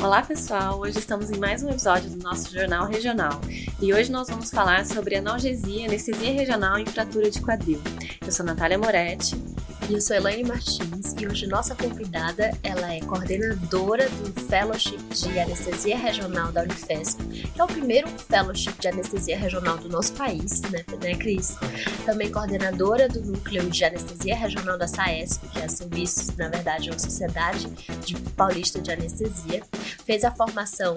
Olá pessoal, hoje estamos em mais um episódio do nosso Jornal Regional e hoje nós vamos falar sobre analgesia, anestesia regional e fratura de quadril. Eu sou Natália Moretti. E eu sou Elaine Martins e hoje nossa convidada, ela é coordenadora do Fellowship de Anestesia Regional da Unifesp, que é o primeiro Fellowship de Anestesia Regional do nosso país, né Cris? Também coordenadora do Núcleo de Anestesia Regional da SAESP, que é a Serviços, na verdade, é uma Sociedade Paulista de Anestesia. Fez a formação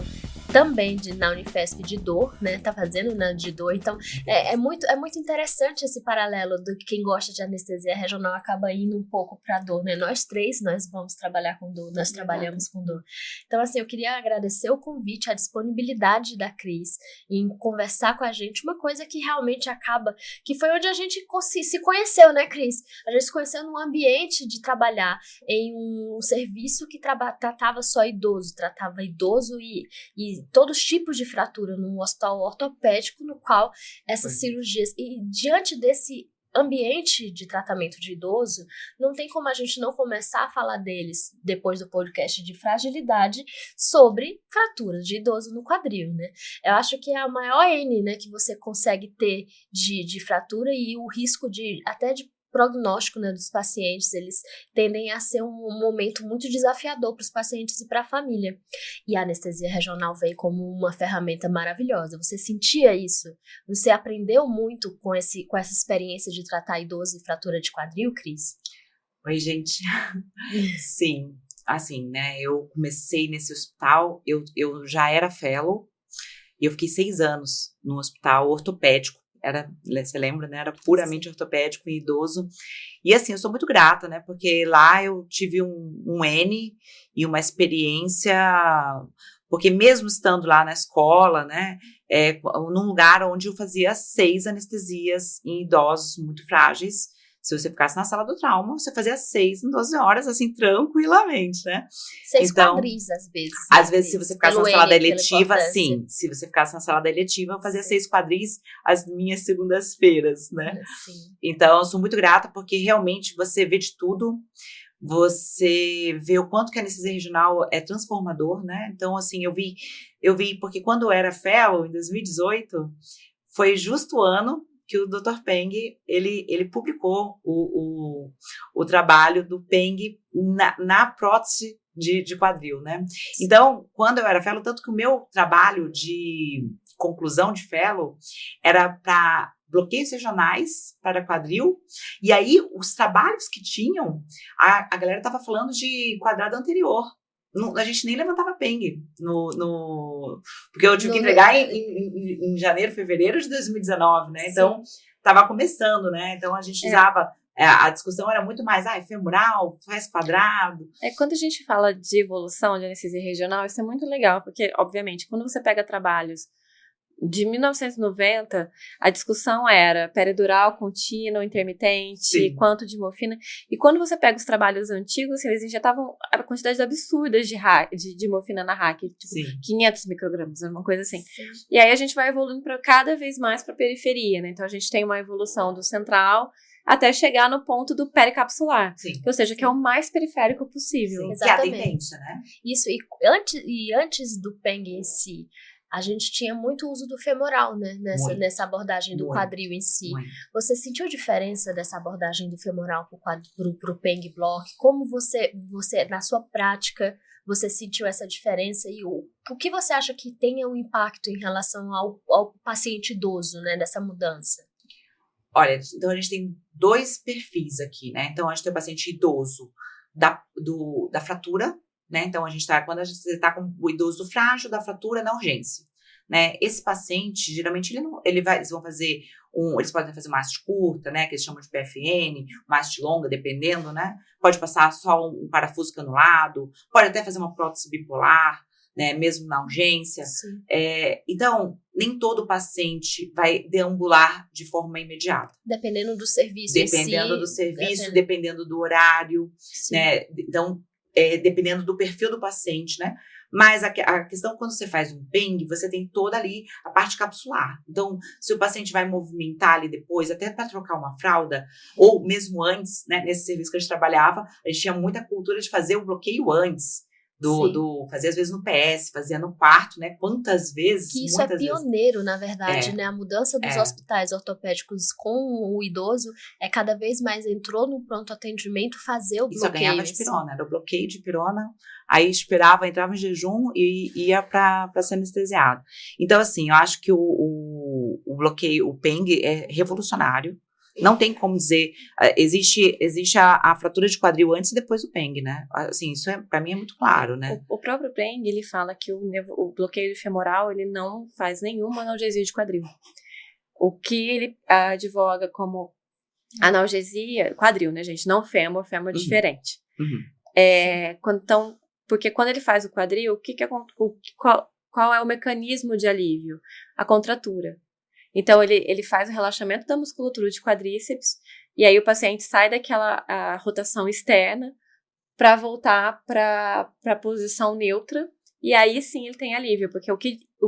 também na Unifesp de dor, né? Tá fazendo de dor. Então, é muito interessante esse paralelo do que quem gosta de anestesia regional acaba indo um pouco pra dor, né? Nós vamos trabalhar com dor, nós trabalhamos com dor. Então, assim, eu queria agradecer o convite, a disponibilidade da Cris em conversar com a gente, uma coisa que realmente acaba, que foi onde a gente se conheceu, né, Cris? A gente se conheceu num ambiente de trabalhar em um serviço que tratava só idoso, tratava idoso e todos os tipos de fratura num hospital ortopédico no qual essas cirurgias, e diante desse ambiente de tratamento de idoso, não tem como a gente não começar a falar deles depois do podcast de fragilidade sobre fraturas de idoso no quadril, né? Eu acho que é a maior N, né, que você consegue ter de fratura e o risco até de prognóstico, né, dos pacientes, eles tendem a ser um momento muito desafiador para os pacientes e para a família. E a anestesia regional veio como uma ferramenta maravilhosa. Você sentia isso? Você aprendeu muito com essa experiência de tratar idoso e fratura de quadril, Cris? Oi, gente. Sim, assim, né, eu comecei nesse hospital, eu já era fellow, e eu fiquei 6 anos no hospital ortopédico. Você lembra, né? Era puramente ortopédico e idoso. E assim, eu sou muito grata, né? Porque lá eu tive um N e uma experiência, porque mesmo estando lá na escola, né? Num lugar onde eu fazia 6 anestesias em idosos muito frágeis. Se você ficasse na sala do trauma, você fazia 6 em 12 horas, assim, tranquilamente, né? 6 quadris, às vezes. Às vezes, se você ficasse na sala da eletiva, sim. Se você ficasse na sala da eletiva, eu fazia 6 quadris as minhas segundas-feiras, né? Sim. Então, eu sou muito grata, porque realmente você vê de tudo. Você vê o quanto que a anestesia regional é transformador, né? Então, assim, eu vi, porque quando eu era fellow, em 2018, foi justo o ano que o Dr. Peng, ele publicou o trabalho do Peng na prótese de quadril, né? Então, quando eu era fellow, tanto que o meu trabalho de conclusão de fellow era para bloqueios regionais para quadril, e aí os trabalhos que tinham, a galera estava falando de quadrado anterior. A gente nem levantava Peng porque eu tive que entregar em janeiro, fevereiro de 2019, né? Então, estava começando, né? Então, a gente usava... A discussão era muito mais, femoral, faz quadrado. Quando a gente fala de evolução de anestesia regional, isso é muito legal, porque, obviamente, quando você pega trabalhos de 1990, a discussão era peridural, contínuo, intermitente, quanto de morfina. E quando você pega os trabalhos antigos, eles injetavam a quantidade absurda de morfina na RAC, tipo 500 microgramas, uma coisa assim. Sim. E aí a gente vai evoluindo cada vez mais para a periferia, né? Então a gente tem uma evolução do central até chegar no ponto do pericapsular, ou seja, que é o mais periférico possível. Sim, exatamente. Que é a tendência, né? Isso, e antes do Peng em si, a gente tinha muito uso do femoral, né? Nessa abordagem do quadril em si. Você sentiu diferença dessa abordagem do femoral pro Peng Block? Como você, na sua prática, você sentiu essa diferença? E o que você acha que tenha um impacto em relação ao paciente idoso, né? Dessa mudança? Olha, então a gente tem 2 perfis aqui, né? Então, a gente tem o paciente idoso da fratura, né? Então, quando você está com o idoso frágil da fratura na urgência, né? Esse paciente, geralmente, eles vão fazer eles podem fazer uma haste curta, né? Que eles chamam de PFN, uma haste longa, dependendo, né? Pode passar só um parafuso canulado, pode até fazer uma prótese bipolar, né? Mesmo na urgência. Então, nem todo paciente vai deambular de forma imediata. Dependendo do serviço. Dependendo do horário, né? Então, dependendo do perfil do paciente, né? Mas a questão, quando você faz um Peng, você tem toda ali a parte capsular. Então, se o paciente vai movimentar ali depois, até para trocar uma fralda, ou mesmo antes, né, nesse serviço que a gente trabalhava, a gente tinha muita cultura de fazer o bloqueio antes. Fazia às vezes no PS, fazia no quarto, né? Quantas vezes? Que isso é pioneiro, na verdade, né? A mudança dos É. hospitais ortopédicos com o idoso cada vez mais entrou no pronto atendimento fazer o E só bloqueio. ganhava de pirona, era o bloqueio de pirona, aí esperava, entrava em jejum e ia para ser anestesiado. Então, assim, eu acho que o bloqueio, o PENG é revolucionário. Não tem como dizer, existe a fratura de quadril antes e depois do PENG, né? Assim, isso para mim é muito claro, né? O próprio PENG, ele fala que o bloqueio femoral, ele não faz nenhuma analgesia de quadril. O que ele advoga como analgesia, quadril, né, gente? Não fêmur é diferente. Porque quando ele faz o quadril, qual é o mecanismo de alívio? A contratura. Então, ele faz o relaxamento da musculatura de quadríceps, e aí o paciente sai daquela rotação externa para voltar para a posição neutra, e aí sim ele tem alívio, porque o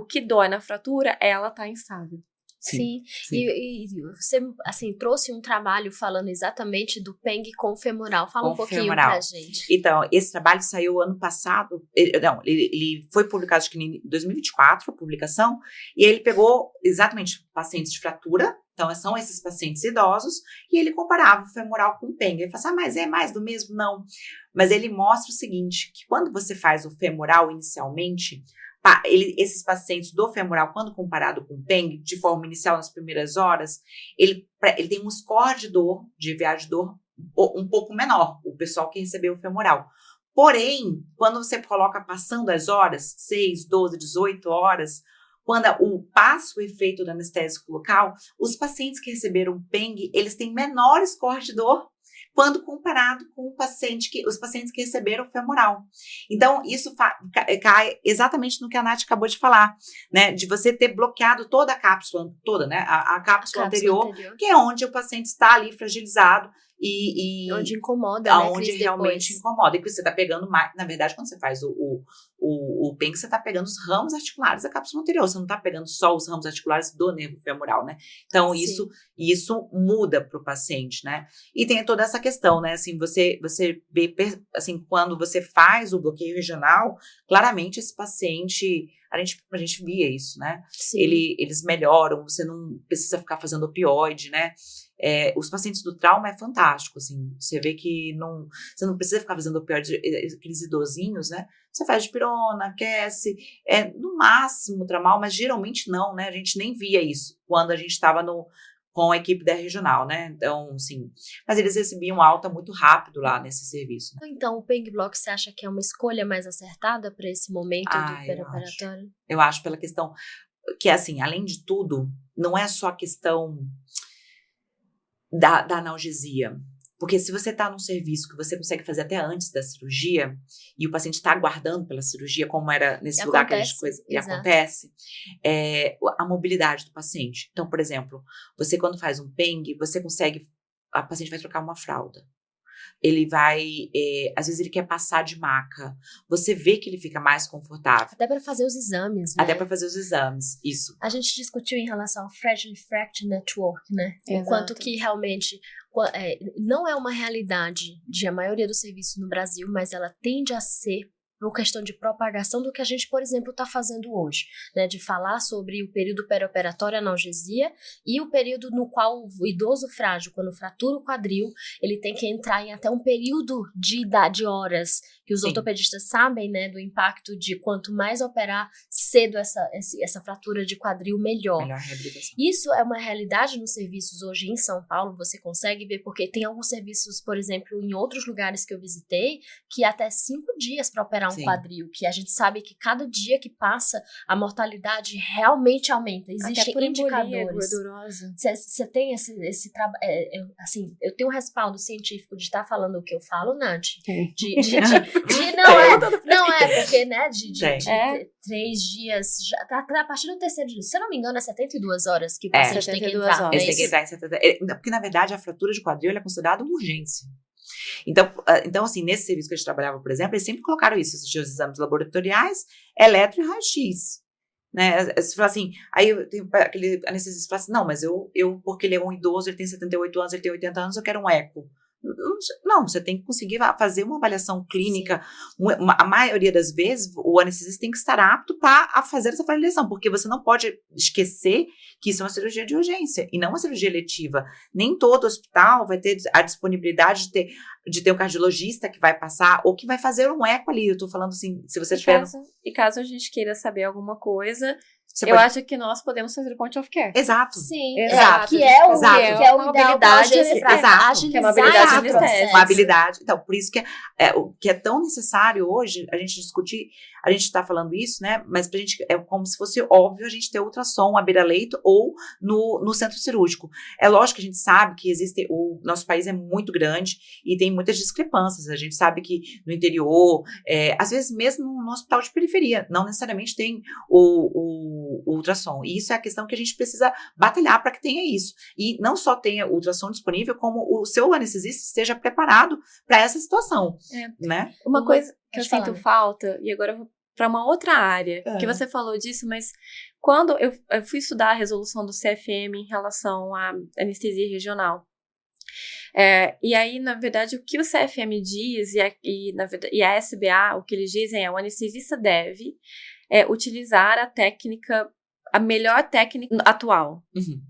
que dói na fratura, ela tá instável. Sim. E você, assim, trouxe um trabalho falando exatamente do PENG com o femoral. Fala um pouquinho pra gente. Então, esse trabalho saiu ano passado, ele foi publicado acho que em 2024, a publicação, e ele pegou exatamente pacientes de fratura, então são esses pacientes idosos, e ele comparava o femoral com o PENG. Ele fala mas é mais do mesmo? Não. Mas ele mostra o seguinte, que quando você faz o femoral inicialmente, esses pacientes do femoral, quando comparado com o PENG, de forma inicial, nas primeiras horas, ele tem um score de dor, de IVA de dor, um pouco menor, o pessoal que recebeu o femoral. Porém, quando você coloca passando as horas, 6, 12, 18 horas, quando passa o efeito do anestésico local, os pacientes que receberam PENG, eles têm menor score de dor quando comparado com os pacientes que receberam o femoral. Então, isso cai exatamente no que a Nath acabou de falar, né? De você ter bloqueado toda a cápsula, né? A cápsula anterior, que é onde o paciente está ali fragilizado e onde incomoda, né? Onde realmente incomoda. E que você está pegando mais, na verdade, quando você faz o PENG, você está pegando os ramos articulares da cápsula anterior, você não está pegando só os ramos articulares do nervo femoral, né? Então, isso muda para o paciente, né? E tem toda essa questão, né? Assim, você vê, assim, quando você faz o bloqueio regional, claramente esse paciente, a gente via isso, né? Eles melhoram, você não precisa ficar fazendo opioide, né? Os pacientes do trauma é fantástico, assim, você vê que você não precisa ficar fazendo opioide, aqueles idosinhos, né? Você faz dipirona, aquece, no máximo tramal, mas geralmente não, né? A gente nem via isso quando a gente estava com a equipe da regional, né? Então, sim. Mas eles recebiam alta muito rápido lá nesse serviço. Né? Então, o PENG Block, você acha que é uma escolha mais acertada para esse momento do perioperatório? Eu acho pela questão que, assim, além de tudo, não é só a questão da analgesia. Porque se você está num serviço que você consegue fazer até antes da cirurgia, e o paciente está aguardando pela cirurgia, como era nesse lugar que a gente acontece, a mobilidade do paciente. Então, por exemplo, você quando faz um PENG, a paciente vai trocar uma fralda. Ele vai, às vezes ele quer passar de maca. Você vê que ele fica mais confortável. Até para fazer os exames, né? Até para fazer os exames, isso. A gente discutiu em relação ao Fragile Fracture Network, né? Exato. Enquanto que realmente não é uma realidade de a maioria dos serviços no Brasil, mas ela tende a ser por questão de propagação do que a gente, por exemplo, está fazendo hoje, né, de falar sobre o período perioperatório, analgesia, e o período no qual o idoso frágil, quando fratura o quadril, ele tem que entrar em até um período de horas, que os ortopedistas sabem, né, do impacto de quanto mais operar cedo essa fratura de quadril, melhor. Melhor reabilitação. Isso é uma realidade nos serviços hoje em São Paulo, você consegue ver, porque tem alguns serviços, por exemplo, em outros lugares que eu visitei, que até 5 dias para operar um quadril, que a gente sabe que cada dia que passa, a mortalidade realmente aumenta. Existem indicadores. Você tem esse trabalho, assim, eu tenho um respaldo científico de estar falando o que eu falo, Nath. Não é, porque, né, de 3 dias, a partir do 3º dia, se eu não me engano, é 72 horas que o paciente tem que entrar. Porque, na verdade, a fratura de quadril é considerada uma urgência. Então, assim, nesse serviço que a gente trabalhava, por exemplo, eles sempre colocaram isso, os exames laboratoriais, eletro e raio-x. Né? Você fala assim, aí tem aquele anestesista que fala assim, não, mas eu porque ele é um idoso, ele tem 78 anos, ele tem 80 anos, eu quero um eco. Não, você tem que conseguir fazer uma avaliação clínica. A maioria das vezes, o anestesista tem que estar apto para fazer essa avaliação, porque você não pode esquecer que isso é uma cirurgia de urgência e não uma cirurgia eletiva. Nem todo hospital vai ter a disponibilidade de ter um cardiologista que vai passar ou que vai fazer um eco ali. Eu tô falando assim, se você tiver... E caso a gente queira saber alguma coisa... Você eu pode... acho que nós podemos fazer o point of care. Exato. Sim, exato. Que é o uma habilidade, exato. Que é uma habilidade uma habilidade. Então, por isso que o que é tão necessário hoje a gente discutir, a gente está falando isso, né? Mas pra gente é como se fosse óbvio a gente ter ultrassom à beira-leito ou no centro cirúrgico. É lógico que a gente sabe que o nosso país é muito grande e tem muitas discrepâncias. A gente sabe que no interior, às vezes mesmo no hospital de periferia, não necessariamente tem o ultrassom. E isso é a questão que a gente precisa batalhar para que tenha isso. E não só tenha o ultrassom disponível, como o seu anestesista esteja preparado para essa situação, né? Uma coisa que eu sinto falta, e agora eu vou para uma outra área, que você falou disso, mas quando eu fui estudar a resolução do CFM em relação à anestesia regional, e aí, na verdade, o que o CFM diz e a SBA, o que eles dizem é o anestesista deve utilizar a melhor técnica atual. Uhum.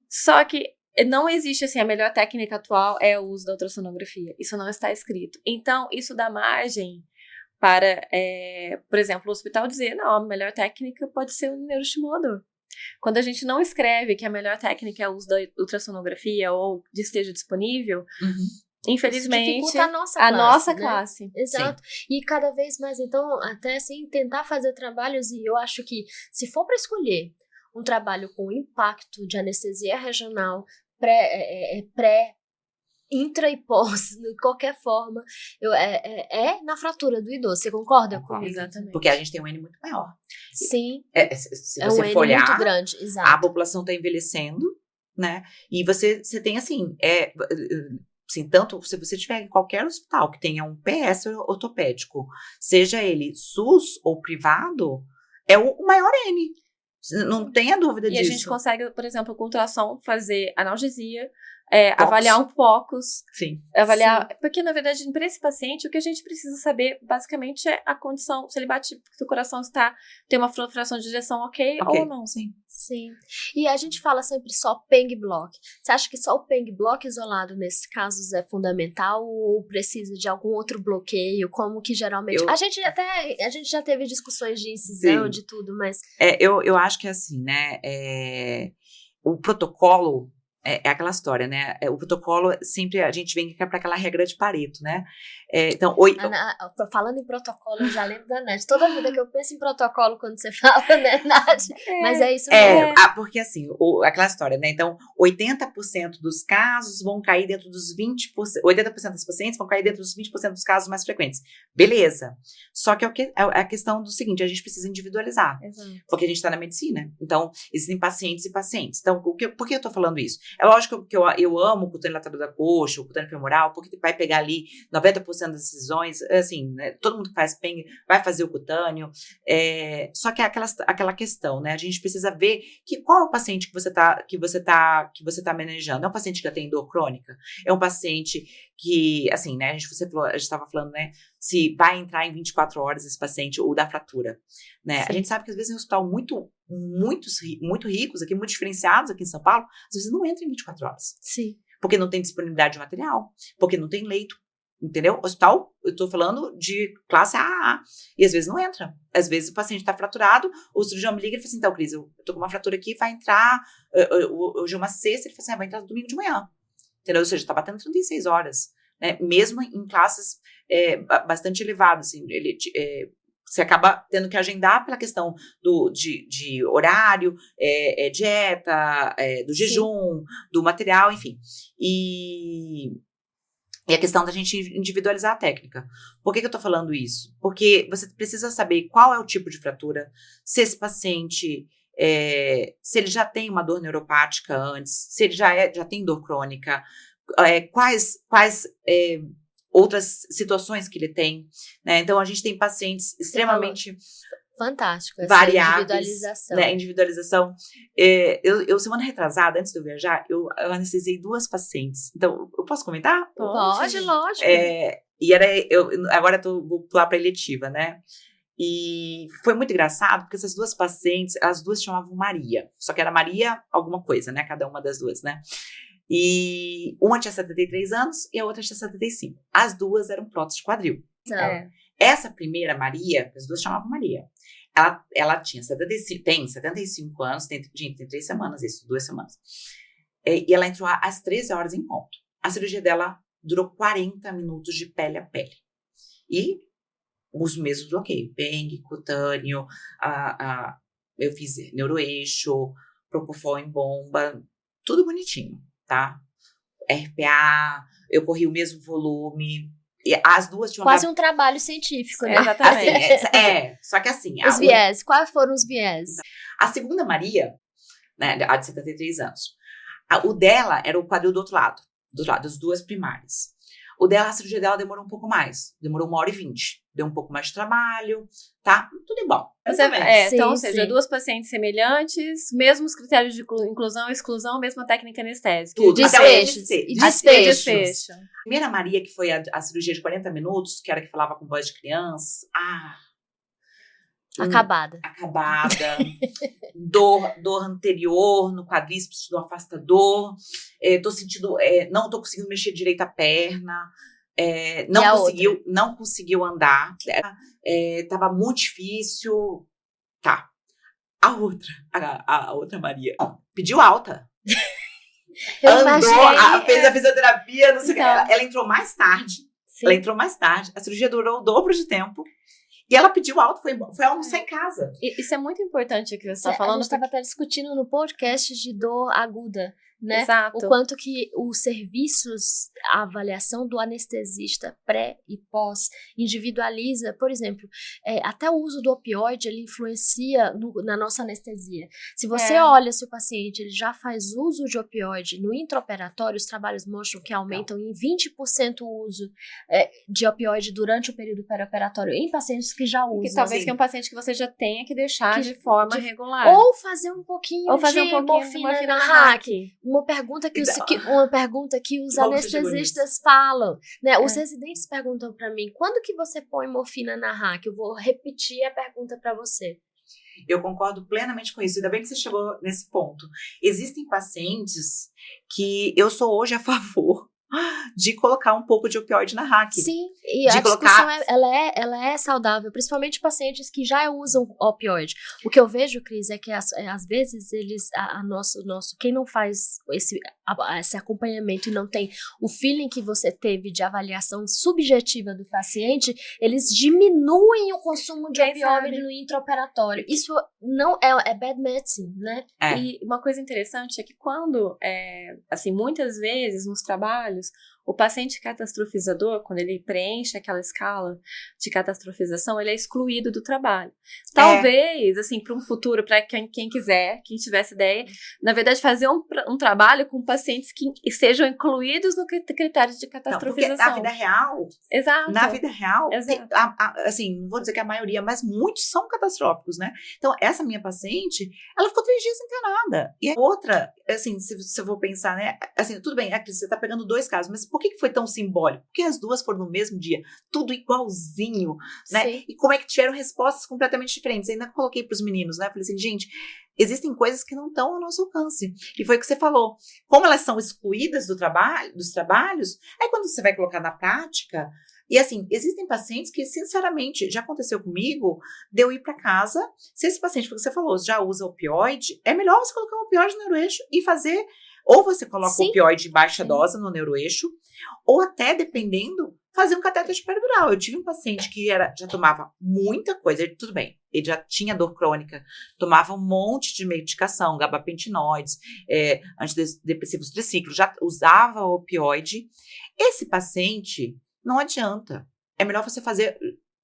Só que não existe assim, a melhor técnica atual é o uso da ultrassonografia. Isso não está escrito. Então, isso dá margem para, por exemplo, o hospital dizer, não, a melhor técnica pode ser o neuroestimulador. Quando a gente não escreve que a melhor técnica é o uso da ultrassonografia ou de esteja disponível, infelizmente, dificulta a nossa classe. Exato. Sim. E cada vez mais, então, até assim, tentar fazer trabalhos, e eu acho que se for para escolher um trabalho com impacto de anestesia regional, intra e pós, de qualquer forma, na fratura do idoso. Você concorda comigo? Exatamente. Porque a gente tem um N muito maior. Sim. Se você for olhar, muito grande, exato. A população está envelhecendo, né? E você tem assim, tanto se você tiver em qualquer hospital que tenha um PS ortopédico, seja ele SUS ou privado, é o maior N. Não tenha dúvida disso. E a gente consegue, por exemplo, com ultrassom, fazer analgesia, avaliar um POCUS. Sim. Porque, na verdade, para esse paciente, o que a gente precisa saber, basicamente, é a condição, se ele bate, se o coração tem uma fração de ejeção ok ou não. Sim. E a gente fala sempre só PENG block. Você acha que só o PENG block isolado, nesses casos, é fundamental ou precisa de algum outro bloqueio? Como que geralmente... A gente já teve discussões de incisão, de tudo, mas... Eu acho que é assim, né? O protocolo... É aquela história, né? O protocolo, sempre a gente vem para aquela regra de Pareto, né? Então, falando em protocolo, eu já lembro da Nath. Toda vida que eu penso em protocolo quando você fala, né, Nath? Mas é isso mesmo. Porque assim, aquela história, né? Então, 80% dos casos vão cair dentro dos 20%, 80% dos pacientes vão cair dentro dos 20% dos casos mais frequentes. Beleza. Só que é a questão do seguinte, a gente precisa individualizar. Exato. Porque a gente está na medicina. Então, existem pacientes e pacientes. Então, por que eu tô falando isso? É lógico que eu amo o cutâneo lateral da coxa, o cutâneo femoral, porque vai pegar ali 90% das decisões, assim, né, todo mundo que faz PENG vai fazer o cutâneo, só que é aquela questão, né, a gente precisa ver qual é o paciente que você tá manejando. É um paciente que já tem dor crônica? É um paciente que, assim, né, a gente estava falando, né, se vai entrar em 24 horas esse paciente, ou da fratura, né? Sim. A gente sabe que às vezes em um hospital muito ricos aqui, muito diferenciados aqui em São Paulo, às vezes não entra em 24 horas. Sim. Porque não tem disponibilidade de material, porque não tem leito, entendeu? Hospital, eu tô falando de classe AA, e às vezes não entra. Às vezes o paciente tá fraturado, o cirurgião me liga e fala assim, então, Cris, eu tô com uma fratura aqui, vai entrar, hoje é uma sexta, ele fala assim, vai entrar domingo de manhã, entendeu? Ou seja, tá batendo 36 horas, né? Mesmo em classes bastante elevadas, assim, você acaba tendo que agendar pela questão de horário, dieta, do jejum, do material, enfim. E a questão da gente individualizar a técnica. Por que eu tô falando isso? Porque você precisa saber qual é o tipo de fratura, se esse paciente... se ele já tem uma dor neuropática antes, se ele já tem dor crônica, quais outras situações que ele tem, né? Então, a gente tem pacientes extremamente... Fantástico, essa variáveis, individualização. Né, individualização. Eu, semana retrasada, antes de eu viajar, eu anestesiei 2 pacientes. Então, eu posso comentar? Pode, lógico. E agora vou pular para a eletiva, né? E foi muito engraçado, porque essas 2 pacientes, as 2 chamavam Maria. Só que era Maria alguma coisa, né? Cada uma das 2, né? E uma tinha 73 anos e a outra tinha 75. As 2 eram prótese de quadril. Essa primeira Maria, as 2 chamavam Maria. Ela tinha 75 anos, tem 3 semanas, 2 semanas. E ela entrou às 13 horas em ponto. A cirurgia dela durou 40 minutos de pele a pele. E os mesmos bloqueios, bang, cutâneo, eu fiz neuroeixo, propofol em bomba, tudo bonitinho, tá? RPA, eu corri o mesmo volume. E as 2 tinham quase um trabalho científico, né? Exatamente. Assim, só que assim... Os viés, quais foram os viés? A segunda Maria, né, a de 73 anos, o dela era o quadril do outro lado, das 2 primárias. O dela, a cirurgia dela demorou um pouco mais, demorou 1h20. Deu um pouco mais de trabalho, tá? Tudo bom. Então, ou seja, 2 pacientes semelhantes, mesmos critérios de inclusão e exclusão, mesma técnica anestésica. Tudo. Desfecho. Primeira Maria, que foi a cirurgia de 40 minutos, que era que falava com voz de criança. Acabada. Dor anterior no quadríceps, do afastador. Tô sentindo, não tô conseguindo mexer direito a perna. Não conseguiu andar. Tava muito difícil. Tá. A outra Maria pediu alta. Fez a fisioterapia, não sei o que. Ela entrou mais tarde. A cirurgia durou o dobro de tempo. E ela pediu alta, foi almoçar em casa. Isso é muito importante o que você está falando. A gente estava até discutindo no podcast de dor aguda, né? Exato. O quanto que os serviços, a avaliação do anestesista pré e pós individualiza, por exemplo, até o uso do opioide, ele influencia na nossa anestesia. Se você olha se o paciente ele já faz uso de opioide no intraoperatório, os trabalhos mostram que aumentam em 20% o uso de opioide durante o período pré-operatório em pacientes que já usam. Que talvez que é um paciente que você já tenha que deixar de forma regular. Ou fazer um pouquinho de morfina na hack. Uma pergunta que os anestesistas falam, né? Os residentes perguntam para mim, quando que você põe morfina na hack? Eu vou repetir a pergunta para você. Eu concordo plenamente com isso, ainda bem que você chegou nesse ponto. Existem pacientes que eu sou hoje a favor de colocar um pouco de opioide na hack. Sim, e a discussão ela é saudável, principalmente pacientes que já usam opioide. O que eu vejo, Cris, é que às vezes eles, quem não faz esse acompanhamento e não tem o feeling que você teve de avaliação subjetiva do paciente, eles diminuem o consumo de opioide no intraoperatório. Isso não é bad medicine, né? E uma coisa interessante é que quando, assim, muitas vezes nos trabalhos, o paciente catastrofizador, quando ele preenche aquela escala de catastrofização, ele é excluído do trabalho. Talvez, assim, para um futuro, para quem quiser, quem tivesse ideia, na verdade, fazer um trabalho com pacientes que sejam incluídos no critério de catastrofização. Não, porque na vida real, exato. Assim, não vou dizer que a maioria, mas muitos são catastróficos, né? Então, essa minha paciente, ela ficou 3 dias internada. E a outra, assim, se eu vou pensar, né? Assim, tudo bem, você tá pegando 2 casos, mas por que foi tão simbólico? Porque as 2 foram no mesmo dia, tudo igualzinho, né? Sim. E como é que tiveram respostas completamente diferentes? Ainda coloquei pros meninos, né? Falei assim, gente, existem coisas que não estão ao nosso alcance. E foi o que você falou. Como elas são excluídas dos trabalhos, aí quando você vai colocar na prática... E assim, existem pacientes que, sinceramente, já aconteceu comigo, de eu ir para casa, se esse paciente, porque você falou, já usa opioide, é melhor você colocar um opioide no neuroeixo e fazer, ou você coloca opioide de baixa dose no neuroeixo, ou até, dependendo, fazer um cateter de peridural. Eu tive um paciente que já tomava muita coisa, tudo bem, ele já tinha dor crônica, tomava um monte de medicação, gabapentinoides, antidepressivos triciclo, já usava opioide. Esse paciente... Não adianta. É melhor você fazer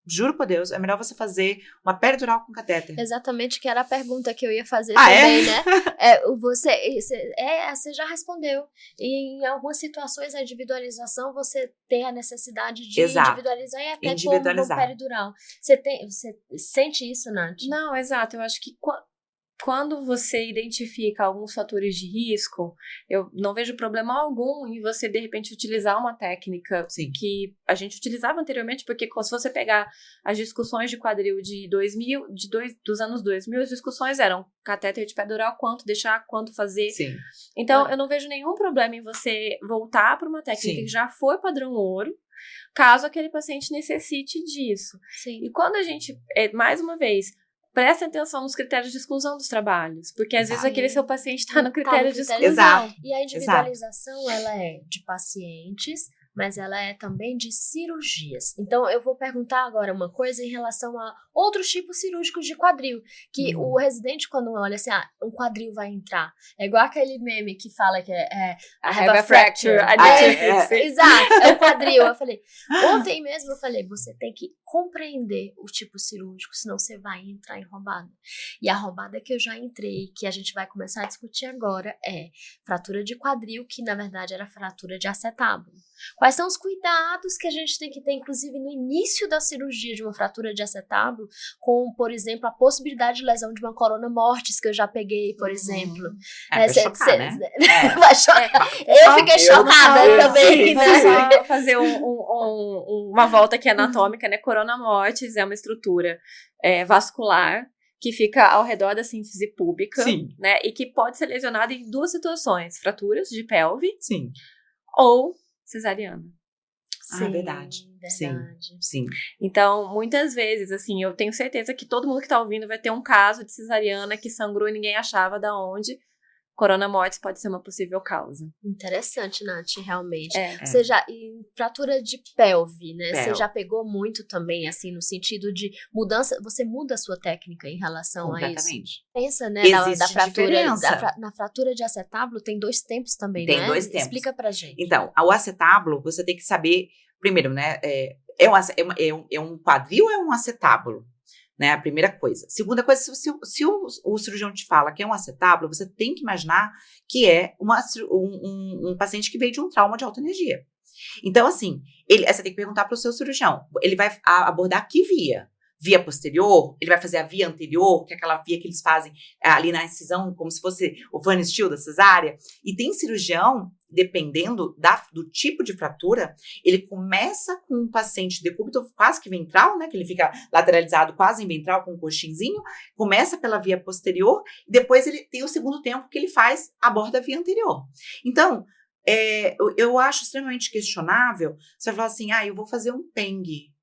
juro por Deus, é melhor você fazer uma peridural com catéter. Exatamente, que era a pergunta que eu ia fazer Ah, também, é? né? Você já respondeu. E em algumas situações, a individualização, você tem a necessidade de Exato. individualizar e até Individualizar. como peridural. Você sente isso, Nath? Não, exato. Eu acho que quando você identifica alguns fatores de risco, eu não vejo problema algum em você, de repente, utilizar uma técnica Sim. que a gente utilizava anteriormente, porque se você pegar as discussões de quadril de 2000, dos anos 2000, as discussões eram catéter de pedural, quanto deixar, quanto fazer. Sim. Então, eu não vejo nenhum problema em você voltar para uma técnica Sim. que já foi padrão ouro, caso aquele paciente necessite disso. Sim. E quando a gente, mais uma vez, presta atenção nos critérios de exclusão dos trabalhos, porque às vezes Sim. aquele seu paciente está no Tá critério no de critério. exclusão. Exato. E a individualização, ela é de pacientes, mas ela é também de cirurgias. Então, eu vou perguntar agora uma coisa em relação a outros tipos cirúrgicos de quadril, que o residente, quando olha assim, um quadril vai entrar, é igual aquele meme que fala que I have a fracture. I need to fix it. Exato, é o quadril. Eu falei, ontem mesmo eu falei, você tem que compreender o tipo cirúrgico, senão você vai entrar em roubada. E a roubada que eu já entrei, que a gente vai começar a discutir agora, é fratura de quadril, que na verdade era fratura de acetábulo. Quais são os cuidados que a gente tem que ter, inclusive no início da cirurgia de uma fratura de acetábulo, com, por exemplo, a possibilidade de lesão de uma corona mortis, que eu já peguei, por exemplo. Vai chocar, né? Vai chocar. Eu fiquei chocada também, né? Vamos só fazer uma volta aqui anatômica, né? Corona mortis é uma estrutura vascular que fica ao redor da síntese púbica, Sim. né? E que pode ser lesionada em duas situações: fraturas de pelve Sim. ou cesariana. Ah, verdade. Sim. Então, muitas vezes, assim, eu tenho certeza que todo mundo que tá ouvindo vai ter um caso de cesariana que sangrou e ninguém achava da onde. Corona mortis pode ser uma possível causa. Interessante, Nath, realmente. É. E fratura de pelve, né? Pelve. Você já pegou muito também, assim, no sentido de mudança, você muda a sua técnica em relação a isso. Completamente. Pensa, né, Existe fratura, diferença. na fratura de acetábulo tem 2 tempos também, Tem né? 2 tempos. Explica pra gente. Então, o acetábulo, você tem que saber, primeiro, né, é um quadril ou é um acetábulo? Né, a primeira coisa. Segunda coisa, se o cirurgião te fala que é um acetábulo, você tem que imaginar que é um paciente que veio de um trauma de alta energia. Então, assim, você tem que perguntar para o seu cirurgião, ele vai abordar que via? Via posterior, ele vai fazer a via anterior, que é aquela via que eles fazem ali na incisão, como se fosse o Van Steel da cesárea. E tem cirurgião, dependendo do tipo de fratura, ele começa com um paciente decúbito quase que ventral, né, que ele fica lateralizado quase em ventral com um coxinzinho, começa pela via posterior, e depois ele tem o segundo tempo que ele aborda a via anterior. Então, eu acho extremamente questionável, você vai falar assim, eu vou fazer um PENG,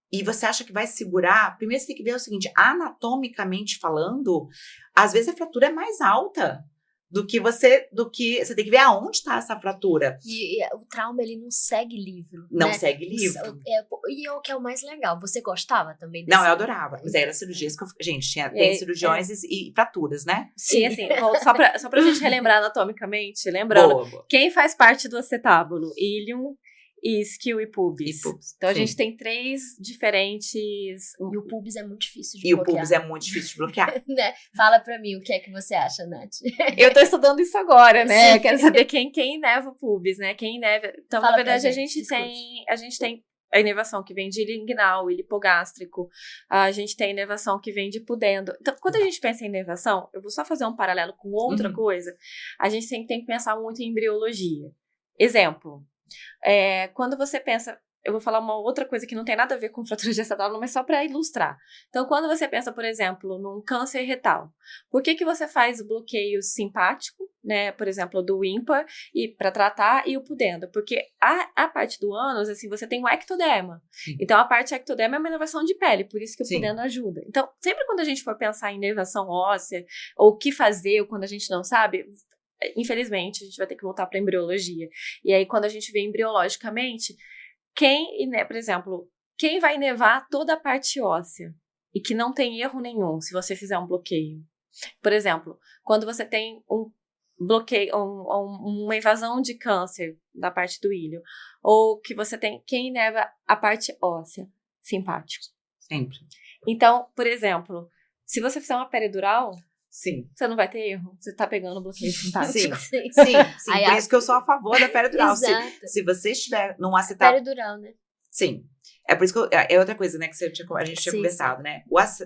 e você acha que vai segurar, primeiro você tem que ver o seguinte, anatomicamente falando, às vezes a fratura é mais alta do que você tem que ver aonde está essa fratura. E o trauma, ele não segue livro. Não né? segue livro. E o que é o mais legal, você gostava também desse? Não, eu adorava, mas era cirurgias que gente, tem cirurgiões e fraturas, né? Sim, assim, só pra gente relembrar anatomicamente, lembrando, Boa. Quem faz parte do acetábulo? Ilium, isquio e pubis. Então, a sim. gente tem 3 diferentes... E o pubis é muito difícil de E bloquear. o pubis é muito difícil de bloquear. Né? Fala pra mim, o que é que você acha, Nath? Eu tô estudando isso agora, né? Sim. Eu quero saber quem innerva o pubis, né? Quem innerva... Então, Fala na verdade, pra a gente, gente tem a inervação que vem de ilho inguinal, ilho hipogástrico. A gente tem a inervação que vem de pudendo. Então, quando a gente pensa em inervação, eu vou só fazer um paralelo com outra coisa. A gente tem que pensar muito em embriologia. Exemplo. Quando você pensa, eu vou falar uma outra coisa que não tem nada a ver com fratura de acetábulo, mas só para ilustrar. Então, quando você pensa, por exemplo, num câncer retal, por que você faz o bloqueio simpático, né, por exemplo, do ímpar, e para tratar, e o pudendo? Porque a parte do ânus, assim, você tem o ectoderma. Sim. Então, a parte ectoderma é uma inervação de pele, por isso que o Sim. pudendo ajuda. Então, sempre quando a gente for pensar em inervação óssea, ou o que fazer, ou quando a gente não sabe, infelizmente, a gente vai ter que voltar para embriologia. E aí, quando a gente vê embriologicamente, por exemplo, quem vai inervar toda a parte óssea e que não tem erro nenhum se você fizer um bloqueio? Por exemplo, quando você tem um bloqueio, uma invasão de câncer da parte do ilho, ou que você tem quem inerva a parte óssea? simpático. Sempre. Então, por exemplo, se você fizer uma peridural, Sim. você não vai ter erro. Você tá pegando o bloqueio simpático. Sim. Sim. Sim. Aí Por a- isso que eu sou a favor da peridural. Exato. Se você estiver num acetábulo... Peridural, né? Sim. É por isso que é outra coisa, né, que a gente tinha Sim, conversado, né?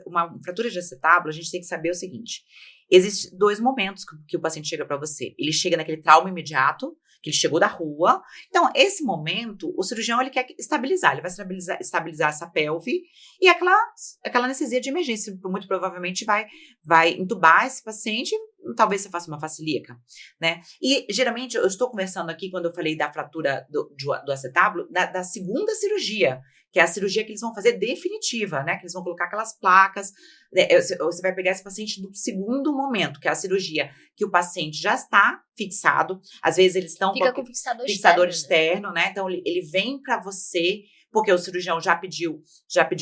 Uma fratura de acetábulo, a gente tem que saber o seguinte. Existem 2 momentos que o paciente chega para você. Ele chega naquele trauma imediato, que ele chegou da rua. Então, esse momento, o cirurgião, ele quer estabilizar. Ele vai estabilizar essa pelve e aquela anestesia de emergência. Muito provavelmente vai entubar esse paciente. Talvez você faça uma facilíaca, né? E, geralmente, eu estou conversando aqui, quando eu falei da fratura do acetábulo, da segunda cirurgia, que é a cirurgia que eles vão fazer definitiva, né? Que eles vão colocar aquelas placas, né? Você vai pegar esse paciente do segundo momento, que é a cirurgia que o paciente já está fixado. Às vezes eles estão Fica com fixador externo, né? Então ele vem para você, porque o cirurgião já pediu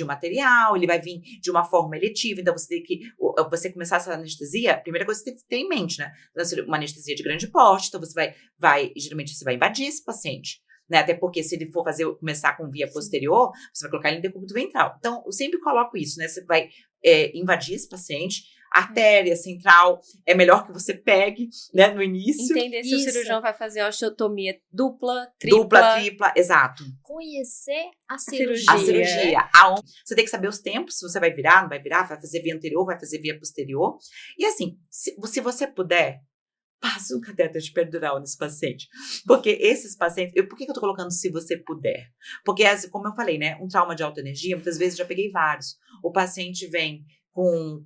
material, ele vai vir de uma forma eletiva, então você começar essa anestesia, a primeira coisa que você tem que ter em mente, né? Uma anestesia de grande porte, então você geralmente você vai invadir esse paciente. Né? Até porque se ele for começar com via posterior, você vai colocar ele em decúbito ventral. Então, eu sempre coloco isso, né? Você vai invadir esse paciente, artéria central, é melhor que você pegue, né, no início. Entender se o cirurgião vai fazer osteotomia dupla, tripla, exato. Conhecer a cirurgia. A cirurgia. Você tem que saber os tempos, se você vai virar, não vai virar, vai fazer via anterior, vai fazer via posterior. E assim, se você puder, passe um catéter de peridural nesse paciente. Porque esses pacientes... Por que eu tô colocando se você puder? Porque, como eu falei, né? Um trauma de alta energia, muitas vezes eu já peguei vários. O paciente vem com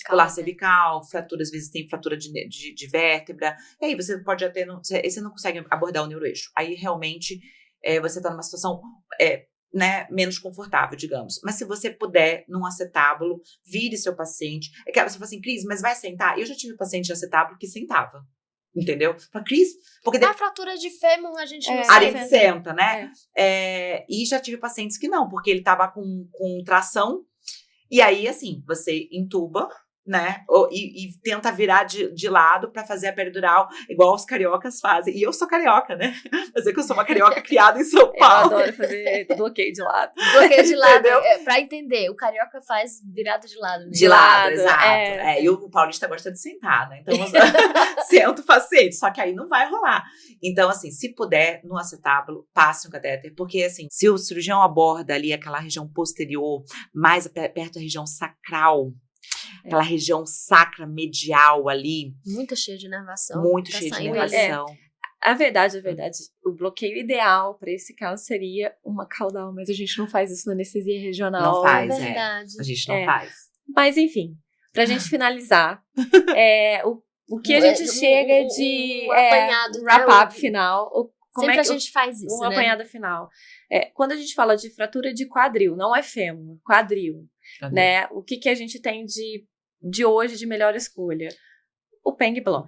colar cervical, fratura, às vezes tem fratura de vértebra. E aí você pode até... Você não consegue abordar o neuroeixo. Aí, realmente, você tá numa situação... né, menos confortável, digamos. Mas se você puder, num acetábulo, vire seu paciente. É que você fala assim, Cris, mas vai sentar? Eu já tive paciente de acetábulo que sentava. Entendeu? Fala, Cris, porque... A fratura de fêmur, a gente não Aí sabe. senta, né? E já tive pacientes que não, porque ele tava com tração. E aí, assim, você entuba, né? E tenta virar de lado pra fazer a peridural, igual os cariocas fazem. E eu sou carioca, né? Mas é que eu sou uma carioca criada em São Paulo. Eu adoro fazer bloqueio de lado. Bloqueio de lado, pra entender. O carioca faz virado de lado. Né? De lado, exato. E o paulista gosta de sentar, né? Então, senta o paciente. Só que aí não vai rolar. Então, assim, se puder, no acetábulo, passe um catéter. Porque, assim, se o cirurgião aborda ali aquela região posterior, mais perto da região sacral, aquela região sacra medial ali. Muito cheia de inervação. Muito cheia de inervação. A verdade, o bloqueio ideal para esse caso seria uma caudal, mas a gente não faz isso na anestesia regional. Não faz, é verdade. A gente não faz. Mas, enfim, pra gente finalizar, o que a gente chega de apanhado, wrap-up final. Sempre a gente faz isso, né? Apanhado final. Quando a gente fala de fratura de quadril, não é fêmur, quadril. Né? O que a gente tem de hoje de melhor escolha? O Peng Block.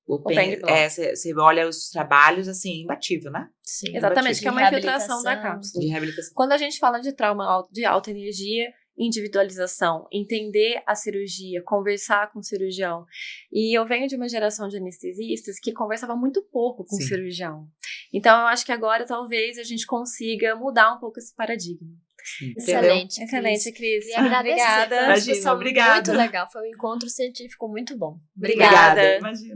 O Peng Block. Você olha os trabalhos, assim, imbatível, né? Sim. Exatamente, que é uma infiltração da cápsula. De reabilitação. Quando a gente fala de trauma de alta energia, individualização, entender a cirurgia, conversar com o cirurgião. E eu venho de uma geração de anestesistas que conversava muito pouco com o cirurgião. Então, eu acho que agora, talvez, a gente consiga mudar um pouco esse paradigma. Excelente, Cris. E agradecer. Obrigada. Foi uma discussão Obrigada. muito legal. Foi um encontro científico muito bom. Obrigada. Imagina.